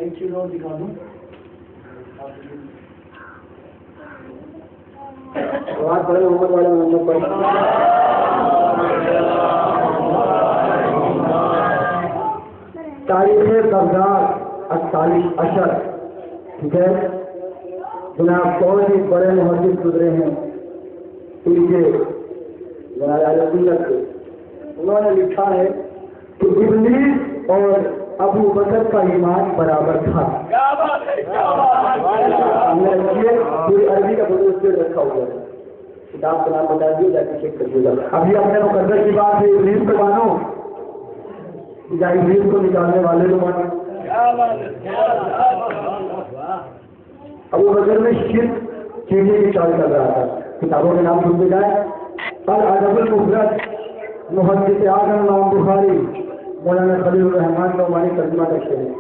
ایک چیز اور دکھا دوں. بات پڑے محمد والے محمد پر تاریخ بغداد 48 اشر. ٹھیک ہے جناب بہت ہی بڑے محدث گزرے ہیں انہوں نے لکھا ہے کہ ابلیس اور ابو بکر کا ایمان برابر تھا. پوری عربی کا بزرگ رکھا ہوا ہے. کتاب کا نام بتا دیے جا کے چیک کریے گا. ابھی اپنے مقدر کی بات ہے ابلیس کو مانو یا ابلیس کو نکالنے والے کو مانو. ابو بکر میں شرک چیزیں کی چال کر رہا تھا. کتابوں کے نام سنتے جائیں الادب المفرد محدث اعظم امام بخاری مولانا خلیل الرحمان نعمانی ترجمہ کرتے ہیں.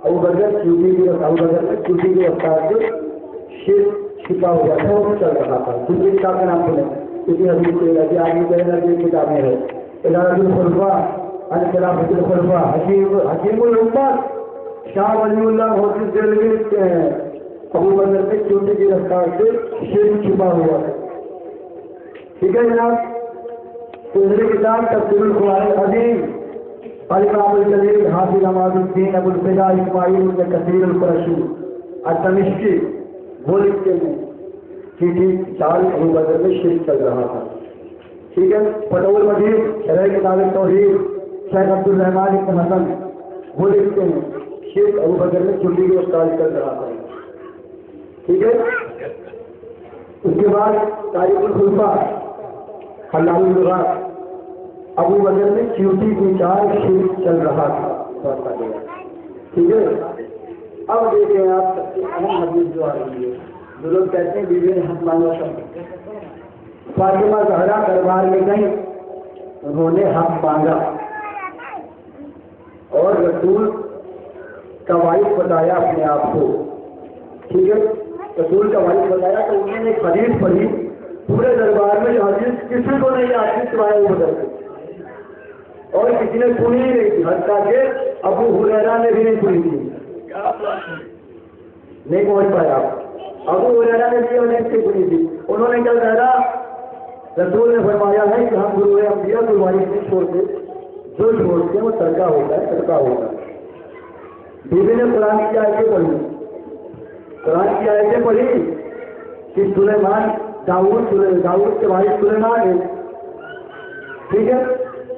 ابو بکر چوٹی کی رفتار سے شرک چھپا ہو جاتا ہے وہ چل رہا تھا. دوسری کتاب کا نام سنیں کسی حدیث کے لگے آگے کی کتابیں ہے ادارت الخلفاء الخلافۃ الخلفاء حکیم الامت شاہ ولی اللہ محدث دہلوی لکھتے ہیں ابو بکر میں چوٹی کی رفتار سے شرک چھپا ہوا ہے. ٹھیک ہے جناب. دوسری کتاب تفسیر القرآن العظیم الامام الجلیل حافظ عماد الدین ابو الفدا اسماعیل بن کثیر القرشی الدمشقی وہ لکھتے ہیں کہ سال ابو بکر میں شرک چل رہا تھا. ٹھیک ہے. فتح المجید شرح کتاب توحید شیخ عبد الرحمان بن حسن وہ لکھتے ہیں شرک ابو بکر میں چوٹی کی رفتار چل رہا تھا. ٹھیک ہے. اس کے بعد تاریخ الخلفاء حلال اللغات ابو بکر میں چوٹی کی چال شرک چل رہا تھا. ٹھیک ہے. اب دیکھیں آپ سب سے اہم حدیث جو آ رہی ہے جو لوگ کہتے ہیں بیوی نے حق مانگا شبد فاطمہ زہرا دربار میں گئی انہوں نے حق مانگا اور رسول کا وائف بتایا اپنے آپ کو. ٹھیک ہے. رسول کا وائف بتایا تو انہوں نے ایک حدیث پڑھی پورے دربار میں جو حدیث کسی کو نہیں آتی سوائے ابو بکر کو اور کسی نے سنی ہی نہیں تھی. حتیٰ کہ ابو ہریرہ نے بھی نہیں سنی تھی. نہیں پہنچ پایا. ابو ہریرہ نے بھی حدیث نہیں سنی تھی. انہوں نے کیا کہا رسول نے فرمایا ہے کہ ہم گرو انبیاء کو وارث نہیں چھوڑتے جو چھوڑتے ہیں وہ ترکہ ہوتا ہے صدقہ ہوتا ہے. بیوی نے قرآن کی آیتیں پڑھی کہ سلیمان داؤد کے وارث سلیمان ہے. ٹھیک ہے.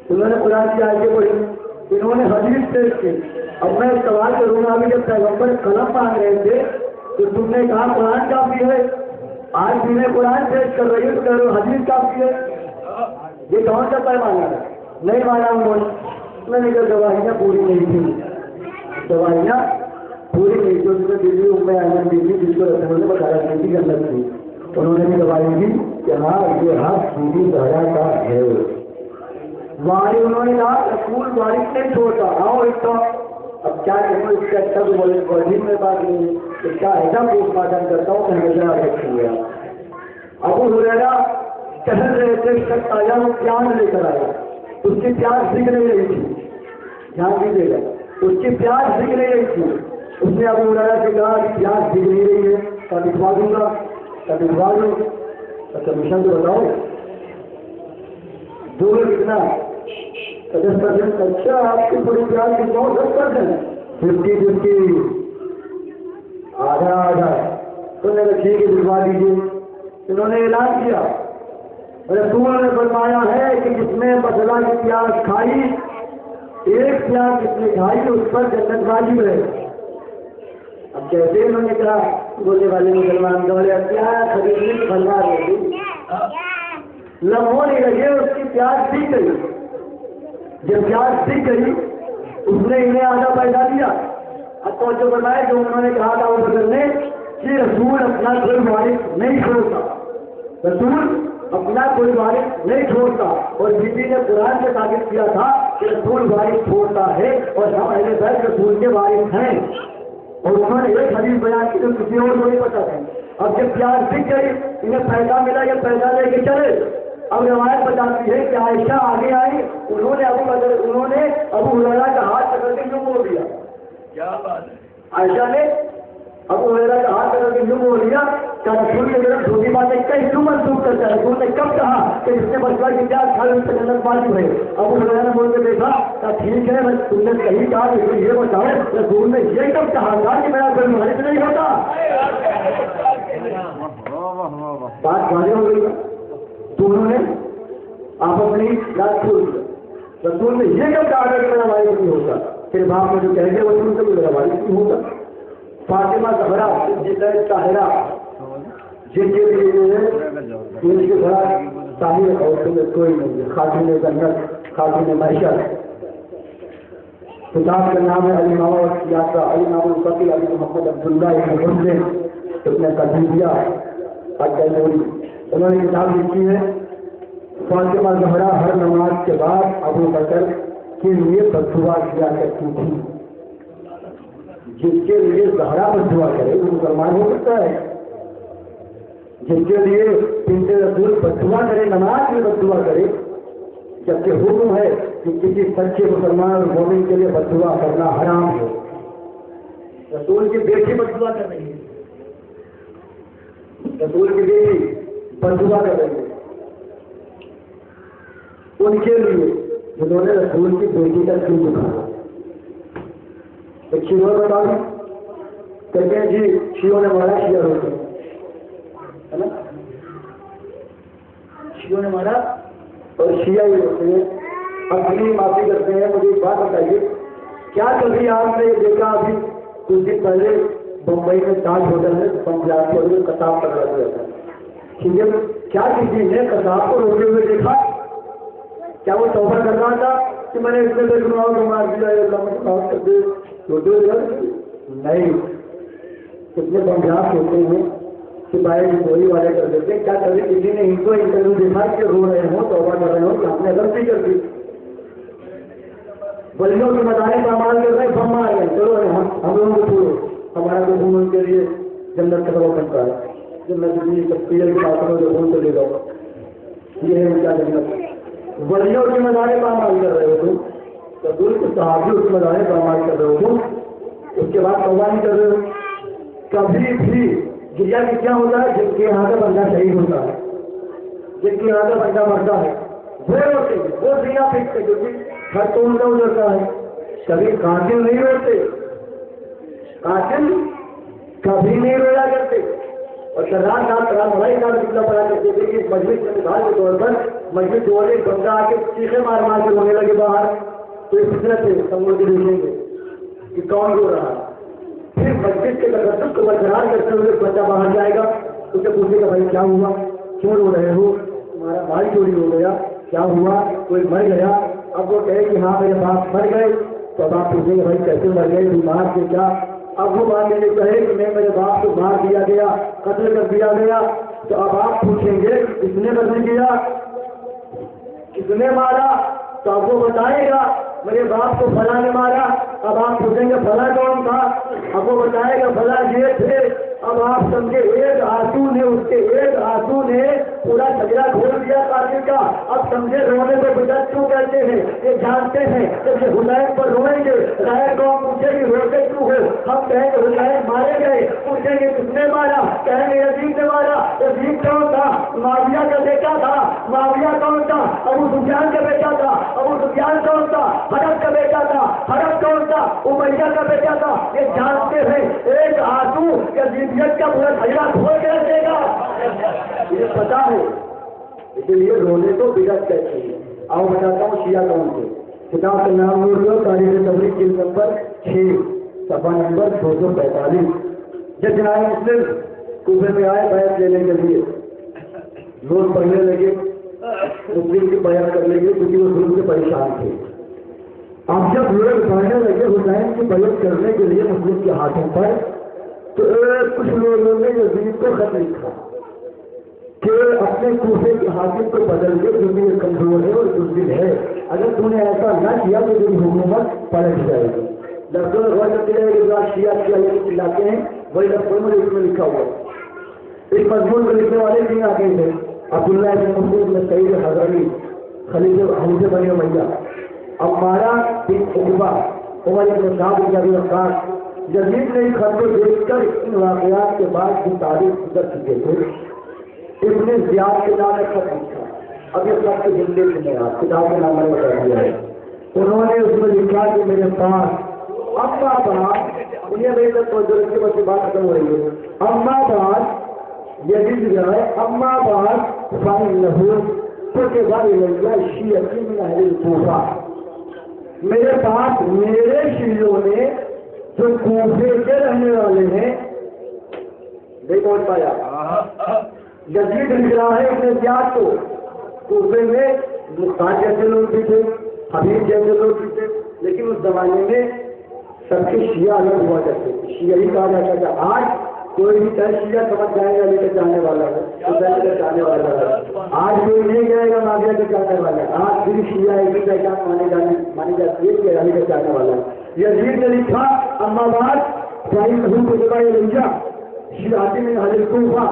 انہوں نے قرآن کی آیتیں پڑھی انہوں نے حدیث پیش کی. اب میں سوال کروں گا ابھی جب پیغمبر قلم مانگ رہے تھے تو تم نے کہا قرآن کافی ہے. آج بھی میں قرآن پیش کر رہی ہوں تو کہہ رہے ہو حدیث کافی ہے. یہ کون سا پیمانہ ہے؟ نہیں مانا انہوں نے. میں نے کہا دوائیاں پوری نہیں تھی. دوائیاں پوری نہیں تھی. اس میں بیوی میں احمد بیوی جس کو رسول نے بتایا بیوی کی اندر تھی انہوں نے بھی دوائی دی کہ ہاں یہ حق بیوی زہرا کا ہے. واری انہوں نے کہا رسول وارث نہیں چھوڑتا. آؤ اس کا اب کیا کہوں اس کا اچھا تو بولے ورزش میں بات نہیں ہے. اس کا ایسا پوسٹ مارٹم کرتا ہوں کہ ہمیشہ رکھی ہوا. ابو ہریرہ ٹہل رہے تھے شخص آیا وہ پیاز لے کر آیا. اس کی پیاز دکھ نہیں رہی تھی. دھیان دیجیے گا اس کی پیاز دکھ نہیں رہی تھی. اس نے ابو ہریرہ سے کہا کہ پیاز دکھ نہیں رہی ہے کا دکھوا دوں گا کا دکھوا دوں. اچھا مشن تو بتاؤ دور کتنا 10%. اچھا آپ کی پوری پیاز کی 10%. 50-50 آدھا تو نے ٹھیک ہے دکھوا دیجیے. انہوں نے اعلان کیا رسول نے فرمایا ہے کہ جس نے مسئلہ کی پیاز کھائی ایک پیاز جس نے کھائی اس پر جنت واجب ہے. اب جیسے انہوں نے کہا بولنے والے مسلمان دولے پیاز خریدنے کی بنوا رہی لمحوں نہیں لگے اس کی پیاز دکھ گئی. جب پیاز دکھ گئی اس نے انہیں آدھا پیسہ دیا. اب تو جو بتایا جو انہوں نے کہا تھا وہ بدلنے کہ رسول اپنا کوئی وارث نہیں چھوڑتا. رسول اپنا کوئی وارث نہیں چھوڑتا. اور بیوی نے قرآن سے ثابت کیا تھا کہ رسول وارث چھوڑتا ہے اور ہم اہل بیت رسول کے وارث ہیں. اور انہوں نے ایک حدیث بیان کی تو کسی اور کو نہیں پتا تھا. اب جب پیاز دکھ گئی انہیں پیسہ ملا یہ پیسہ لے کے چلے. اب روایت بتاتی ہے کہ عائشہ آگے آئی. انہوں نے ابو ہریرہ کا ہاتھ پکڑ کے کیوں موڑ دیا عائشہ نے ابو ہریرہ کا ہاتھ کر کے یوں بول دیا کہ رسول کی طرف جھوٹی باتیں کہیں کیوں منسوخ کرتا ہے؟ رسول نے کب کہا کہ جس نے بچہ کی پیاس کھا لی اس سے جنت واجب ہے؟ ابو ہریرہ نے بول کے دیکھا کہ ٹھیک ہے تم نے کہیں کہا لیکن یہ بتاؤ رسول نے یہ کب کہا تھا کہ میرا کوئی مالک نہیں ہوتا؟ بات واضح ہو گئی دونوں نے آپ اپنی یاد چھوڑ دیا۔ رسول نے یہ کب کہا کہ میرا مالک نہیں ہوتا؟ پھر باپ نے جو کہہ دیا وہ سے میرا مالک نہیں ہوتا۔ فاطمہ زہرا صدیقہ طاہرہ جن کے لیے ان کے بڑا طاہر عورتوں میں کوئی نہیں ہے، خاتون جنت، خاتون معیشت۔ کتاب کا نام ہے علی ماما یاترا، علی نام الفقی علی محمد عبداللہ ابن مسلم ابن قدیبیہ الجلوری۔ انہوں نے کتاب لکھی ہے فاطمہ زہرا ہر نماز کے بعد ابو بکر کے لیے بددعا کیا کرتی تھی۔ جس کے لیے زہرا بددعا کرے وہ مسلمان ہو سکتا ہے؟ جس کے لیے بنت رسول بددعا کرے، نماز میں بددعا کرے، جبکہ حکم ہے کہ کسی سچے مسلمان اور مومن کے لیے بددعا کرنا حرام ہے۔ رسول کی بیٹی بددعا کر رہی ہے، رسول کی بیٹی بددعا کر رہی ہے ان کے لیے جنہوں نے رسول کی بیٹی کا کیوں دکھایا۔ ایک شیعہ بتا دیں، کہتے ہیں جی شیعوں نے مارا، شیعہ روکے ہے نا، شیعوں نے مارا اور شیعہ ہی روکتے ہیں، اپنی معافی کرتے ہیں۔ مجھے ایک بات بتائیے، کیا کبھی آپ نے یہ دیکھا ابھی کچھ دن پہلے بمبئی میں تاج ہوٹل میں پنجاب کے ہوئے کتاب پکڑا ہوا تھا، ٹھیک ہے، کیا کسی نے کتاب کو روکے ہوئے دیکھا؟ کیا وہ توبہ کر رہا تھا کہ میں نے اتنے دیر گناہوں کو مار دیا معاف کر دے؟ نہیں، کتنے بمبلاس ہوتے ہیں سپاہی گولی والے کر دیتے ہیں۔ کیا کبھی کسی نے ان کو انٹرویو دیکھا کہ رو رہے ہوں، توبہ کر رہے ہوں کہ ہم نے غلطی کر دی؟ ولیوں کے مداحیں پامال کر رہے ہیں، بم مار رہے ہیں، چلو ہم لوگوں کو چھوڑو، ہمارا تو خون ان کے لیے جنت کا سبب بنتا ہے، جنت کی پاسوں جو خون چلے گا یہ ہے ان کا جنت۔ ولیوں کے مداحیں پامال کر رہے ہو تم، رسول کے صحابیوں کے مداحیں پامال کر رہے ہو تم، اس کے بعد توبہ نہیں کر رہے ہو۔ کبھی بھی گریا کی کیا ہوتا ہے؟ جن کے یہاں کا بندہ شہید ہوتا ہے، جن کے یہاں کا بندہ مرتا ہے وہ روتے ہیں، وہ سینا پھینکتے کیونکہ ہر تو ان کا گزرتا ہے۔ کبھی قاتل نہیں روتے، قاتل کبھی نہیں رویا کرتے۔ اور رات بڑائی کا ٹکڑا پڑا کرتے تھے کہ مجلس میں مثال کے طور پر مجلس جو ایک بندہ آ کے چیخے مار مار کے رونے لگے باہر، تو اس فطرت سے سب لوگ دیکھیں گے کہ کون رو رہا ہے۔ پھر مسجد کے تقدس کو برقرار کرتے ہوئے بچہ باہر جائے گا، اسے پوچھے گا بھائی کیا ہوا، کیوں رو رہے ہو، تمہارا مال چوری ہو گیا، کیا ہوا، کوئی مر گیا؟ اب وہ کہے کہ ہاں میرے باپ مر گئے، تو اب آپ پوچھیں گے بھائی کیسے مر گئے، بیمار سے کیا؟ اب وہ بات یہ کہے کہ میں میرے باپ کو مار دیا گیا، قتل کر دیا گیا، تو اب آپ پوچھیں گے کس نے قتل کیا، کس نے مارا؟ تو اب وہ بتائے گا میرے باپ کو فلاں نے مارا۔ اب آپ پوچھیں گے فلاں کون تھا؟ اب وہ بتائے گا فلاں یہ تھے۔ اب آپ سمجھے ایک آنسو نے اس کے ایک آنسو نے پورا سجرا کھول دیا قاتل کا۔ اب سمجھے رونے کو بدعت کیوں کہتے ہیں؟ یہ جانتے ہیں کہ یہ حسین پر روئیں گے، رائے قوم پوچھے گی روتے کیوں ہو؟ ہم کہیں گے حسین مارے گئے، پوچھیں گے کس نے مارا؟ کہیں گے یزید نے مارا۔ یزید کون تھا؟ معاویہ کا بیٹا تھا۔ معاویہ کون تھا؟ ابو سفیان کا بیٹا تھا۔ ابو سفیان کون تھا؟ حرب کا بیٹا تھا۔ حرب کون تھا؟ امیہ کا بیٹا تھا۔ یہ جانتے ہیں ایک آنسو یزیدیت کا پورا جھگڑا کھول کے رکھے گا، یہ پتا ہے۔ اسی لیے رونے کو بدعت کہتے ہیں۔ آؤ بتاتا ہوں شیعہ کون تھے۔ کتاب کا نام نوٹ لو، تاریخ تبریز جلد نمبر 6 صفحہ نمبر 245۔ جب جناب مسلم کوفے میں آئے بیعت لینے کے لیے، لوگ پڑھنے لگے مسلم کی بیعت کرنے لگے کیونکہ وہ ظلم سے پریشان تھے۔ اب جب لوگ پڑھنے لگے حسین کی بیعت کرنے کے لیے مسلم کے ہاتھوں پر، تو کچھ لوگوں نے یزید کو خط لکھا کہ اپنے کوفے کے حاکم کو بدل کے، کیونکہ یہ کمزور ہے اور بزدل ہے، اگر تم نے ایسا نہ کیا تو تیری حکومت پلٹ جائے گی۔ لفظوں میں غور کرتے رہے کہ شیعہ چلاتے ہیں، وہی لفظوں میں اس میں لکھا ہوا۔ اس مضمون کو لکھنے والے تین آگے تھے، عبداللہ بن مسعود بن سعید حضری، خلیفہ بنی امیہ، عمارہ بن عقبہ، عمر بن سعد بن ابی وقاص یزید نے خط کو دیکھ کر ان واقعات کے بعد کی تاریخ گزر چکے تھے۔ ابن زیاد کے نام ایک خط لکھا، اب یہ خط کے ہندی میں کتاب کا نام میں نے کر دیا ہے۔ انہوں نے اس میں لکھا کہ میرے پاس اما بعد، انہیں میرے تک توجہ کے بعد بات ختم ہو رہی ہے، اما بعد یزید جو ہے اما بعد فإنه كتب إلي شيعة من أهل الكوفة، میرے پاس میرے شیعوں نے جو کوفے کے رہنے والے ہیں نہیں پہنچ پایا، یزید لکھ رہا ہے ابن زیاد کو، کوفے میں مختار جیسے لوگ بھی تھے، حبیب جیسے لوگ بھی تھے، لیکن اس زمانے میں سب کے شیعہ الگ ہوا کرتے تھے، شیعہ ہی کہا جاتا تھا۔ آج کوئی بھی چاہے شیعہ سمجھ جائے گا لے کر جانے والا ہے، حسین کے جانے والا ہے، آج کوئی نہیں جائے گا معاویہ کے جانے والا ہے، آج پھر شیعہ ایک ہی پہچان مانی جاتی ہے کہ علی کے جانے والا ہے۔ یزید نے لکھا اما بعد فإنه كتب إلي شيعة من أهل الكوفة،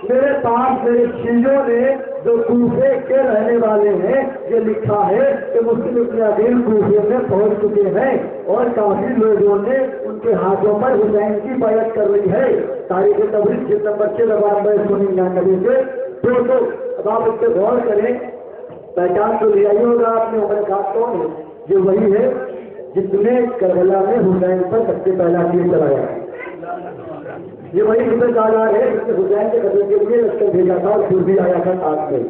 میرے پاس میرے شیعوں نے جو کوفے کے رہنے والے ہیں یہ لکھا ہے کہ مسلم ابن عقیل کوفے میں پہنچ چکے ہیں اور کافی لوگوں نے ان کے ہاتھوں پر حسین کی بیعت کر لی ہے۔ تاریخ تبریز جلد نمبر 6/99 سے 200۔ اب آپ اس پہ غور کریں، پہچان تو لیا ہی ہوگا آپ نے، عمر خاص کون ہے؟ یہ وہی ہے جس نے کربلا میں حسین پر سب سے پہلا تیر چلایا، یہ وہی خبر دار ہے جس نے حسین کے قتل کے لیے لشکر بھیجا تھا اور پھر بھی آیا تھا ساتھ میں۔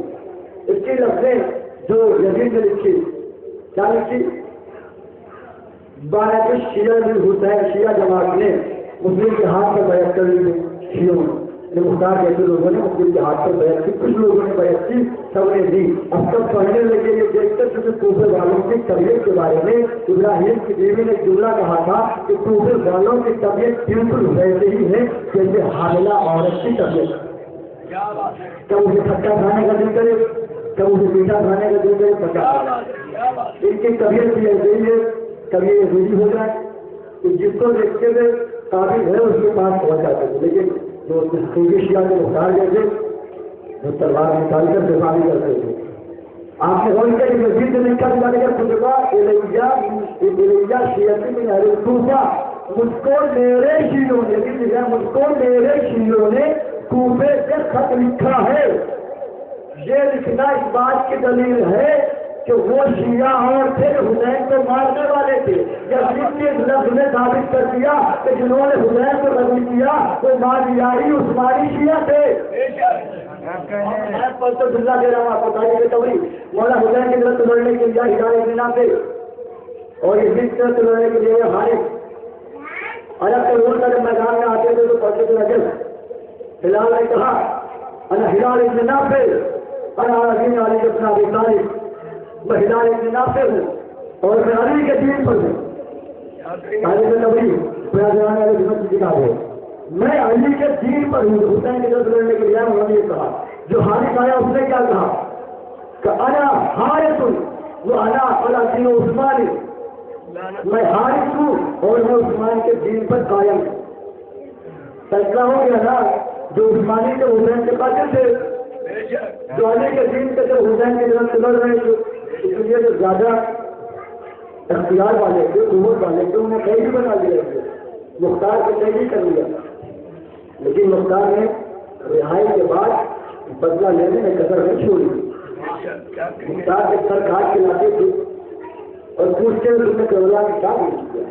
اس کی لفظیں جو یزید نے لکھی، کیا لکھی؟ بارہ شیعہ حسین شیعہ جماعت نے مسلم کے ہاتھ پر بیعت کر لی، شیعوں نے مختار جیسے لوگوں نے مسلم کے ہاتھ پر بیعت کی، کچھ لوگوں نے بیعت کی، سب نے دی۔ اب سب پڑھنے لگے یہ دیکھ کر کیونکہ کوفے والوں کی طبیعت کے بارے میں ابراہیم کی بیوی نے جملہ کہا تھا کہ کوفے والوں کی طبیعت بالکل ویسے ہی ہے جیسے حاملہ عورت کی طبیعت، کب اسے کھٹا کھانے کا دل کرے کب اسے میٹھا کھانے کا دل کرے، پتا ان کی طبیعت بھی ایسے ہی ہے، کبھی یہ روزی ہو جائے تو جس کو دیکھتے ہوئے قابل ہے اس کے پاس پہنچ جاتے تھے، لیکن جو شیعہ کے مختار جیسے وہ تلوار نکال کر دفاع بھی کرتے تھے۔ آپ نے غور کیا یزید نے لکھا دیا کہ خطبہ الیہ شیعۃ من اہل الکوفہ، مجھ کو میرے شیعوں نے، مجھ کو میرے شیعوں نے کوفے سے خط لکھا ہے۔ یہ لکھنا اس بات کی دلیل ہے کہ وہ شیعہ اور تھے جو حسین کو مارنے والے تھے۔ یزید نے اس لفظ میں ثابت کر دیا کہ جنہوں نے حسین کو قتل کیا وہ ماویائی عثمانی شیعہ تھے۔ میں پلتو جملہ دے رہا ہوں آپ کو، تاریخ تبریز مولا حسین کی طرف لڑنے کے لیے ہلال ابن نافع اور یزید کی طرف لڑنے کے لیے حارث الگ سے روز کا جب میدان میں آتے تھے تو پلتو کے نجف ہلال نے کہا انا ہلال ابن نافع انا دین علی ابن ابی طالب، میں ہلال ابن نافع ہوں اور میں علی کے دین پر ہوں۔ تاریخ تبریز پیادان علی جمعت کی کتاب ہے، میں علی کے دین پر ہوں۔ حسین کی طرف لڑنے کے لیے انہوں نے یہ کہا، جو حارث آیا اس نے کیا کہا کہ انا حارث وہ انا دین عثمان، میں حارث ہوں اور میں عثمان کے دین پر قائم ہوں۔ فیصلہ ہو گیا نا، جو عثمانی کے حسین کے قاتل تھے، جو علی کے دین کے جو حسین کی طرف سے لڑ رہے تھے، اس لیے جو زیادہ اختیار والے تھے، قوت والے تھے، انہیں قیدی بنا دیا تھے، مختار کو قیدی کر لیا، لیکن مختار نے رہائی کے بعد بدلہ لینے میں قدر نہیں چھوڑی۔ مختار کے سر کاٹ کے لاتے تھے اور پوچھتے تم نے کربلا میں کیا نہیں کیا،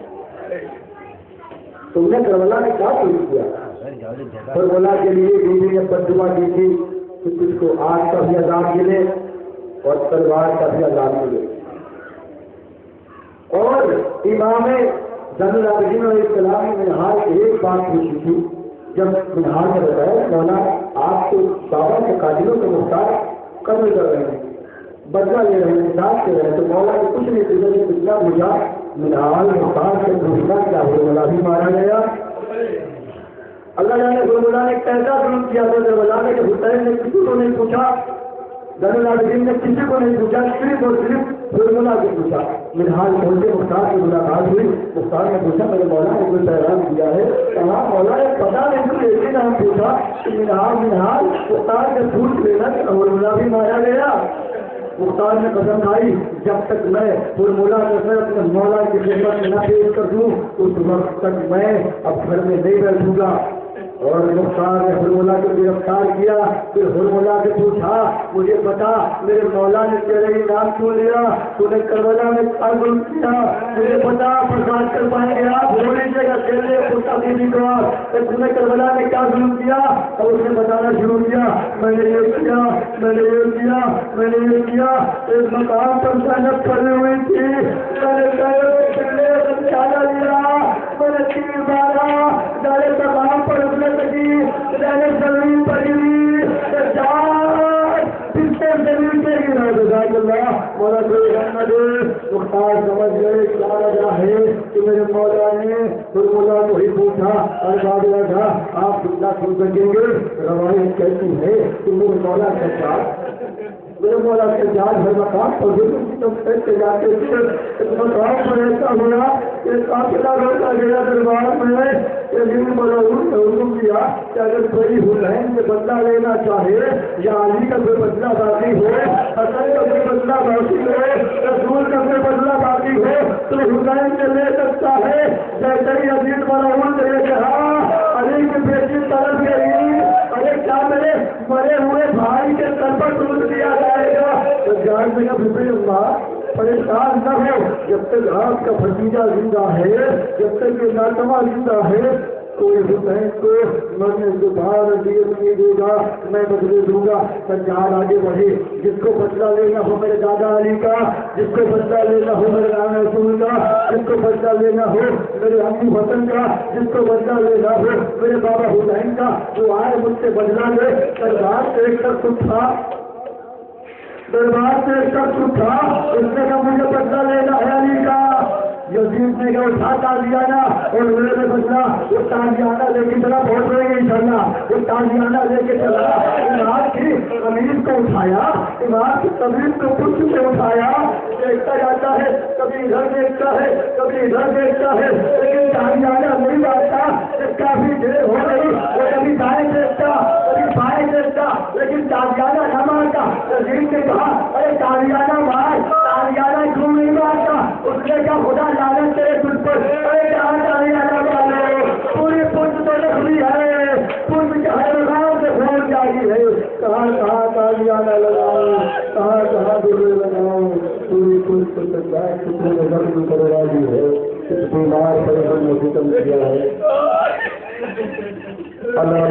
تم نے کربلا میں کیا نہیں کیا۔ کربلا کے لیے بیوی نے بددعا دی تھی کہ تجھ کو آگ کا بھی عذاب ملے اور تلوار کا بھی عذاب ملے۔ اور امام زین العابدین علیہ السلام نے منہاج ایک بات پوچھی تھی، جب منہاج نے بتایا مولا آپ تو بابا کے قاتلوں کو مختار قتل کر رہے ہیں، بدلہ لے رہے ہیں، انصاف کر رہے ہیں، تو مولا نے کچھ نہیں پوچھا کہ کتنا پوچھا منہاج مختار سے پوچھنا کیا ہو، مولا بھی مارا گیا۔ اللہ جانے مولا نے کیسا ظلم کیا تھا جب اللہ نے کہ حسین نے کسی کو نہیں پوچھا، زین العابدین نے کسی کو نہیں پوچھا، صرف اور صرف فرمولا کو پوچھا۔ منہاج کھول کے مختار کی ملاقات ہوئی، مختار نے پوچھا میرے مولا نے کوئی پیغام دیا ہے؟ کہا مولا نے پتا نہیں تو ایک ہی نام پوچھا کہ منہاج مختار کے پوچھ لینا کہ فرمولا بھی مارا گیا۔ مختار نے قسم کھائی جب تک میں فرمولا کر اپنے مولا کی خدمت میں نہ پیش کر دوں اس وقت تک میں اب گھر میں نہیں بیٹھوں گا. اور مختار نے فرمولا کو گرفتار کیا. پھر فرمولا سے پوچھا مجھے بتا میرے مولا نے تیرے ہی نام کیوں لیا, تو نے کربلا میں کیا ظلم کیا, مجھے بتا فساد کر پائیں گے آپ بولیں گے گا تیرے پوچھا تو نے کربلا میں کیا ظلم کیا. اور اس نے بتانا شروع کیا میں نے یہ کیا, میں نے یہ کیا, میں نے یہ کیا. ایک مقام پر محنت کھڑی ہوئی تھی, میں نے چالا لیا, میں نے تیر مارا, ڈالے مقام پر اپنے لگی, میں نے زمین پر گری, پھر سے زمین پہ گرا. جزاک اللہ مولا کوئی رحمہ دے. مختار سمجھ گئے کیا وجہ ہے کہ میرے مولا نے فرمولا کو ہی پوچھا اور بابلا تھا آپ کتنا سن سکیں گے. روایت کہتی ہے کہ میرے مولا کا ساتھ میرے مولا کے جان ہر مقام پر جاتے تھے. اس مقام پر ایسا ہوا کہ قافلہ روکا گیا دربار میں کہ کیا کہ اگر کوئی حسین سے بدلہ لینا چاہے یا علی کا کوئی بدلہ باقی ہو, حسن کا کوئی بدلہ باقی ہو, رسول کا کوئی بدلہ باقی ہو تو حسین سے لے سکتا ہے. جیسے ہی عزیز مرحوم نے کہا علی کی بیٹی طرف گئی, ارے کیا میرے مرے ہوئے بھائی کے سر پر ٹوٹ دیا جائے گا. تو جان میں بھبری اللہ پریشان نہ ہو, جب تک آپ کا بھتیجا زندہ ہے, جب تک یہ ناتما زندہ ہے, کوئی حسین کو مرنے سے باہر نہیں دے گا, میں بدلے دوں گا. سنجان آگے بڑھے, جس کو بدلہ لینا ہو میرے دادا علی کا, جس کو بدلہ لینا ہو میرے نام رسول کا, جس کو بدلہ لینا ہو میرے ابو حسن کا, جس کو بدلہ لینا ہو میرے بابا حسین کا, جو آئے مجھ سے بدلہ لے. دربار سے ایک شخص اٹھا, دربار سے ایک شخص اٹھا, اس نے کہا مجھے بدلہ لینا ہے علی کا. یزید نے کہا اٹھا تازیانہ اور میرے بدلا وہ تازیانہ لے کے چلا, بہت رہے گا انشاءاللہ. وہ تازیانہ لے کے چلا, امام کی قمیض کو اٹھایا, امام کی قمیض کو پشت سے اٹھایا, دیکھتا جاتا ہے, کبھی ادھر دیکھتا ہے, کبھی ادھر دیکھتا ہے, لیکن تازیانہ نہیں آتا. کافی دیر ہو گئی, وہ کبھی دائیں دیکھتا, کبھی بائیں دیکھتا, لیکن تازیانہ نہ مارتا. یزید نے کہا ارے تازیانہ مار, تازیانہ کیوں نہیں مارتا. اس نے کہا خدا لعنت تیرے تجھ پر, ارے کہاں تازیانہ مارے, پوری پشت تو لکڑی ہے, پشت کے ہر مقام سے پھول جاتی ہے. کہاں کہاں تازیانہ لگاؤں, کہاں کہاں دلے لگاؤں, پوری پشت تو سجائے کتنے نظر میں کرے راضی ہے. اس بیمار پر ہم نے ختم کیا ہے. اللہ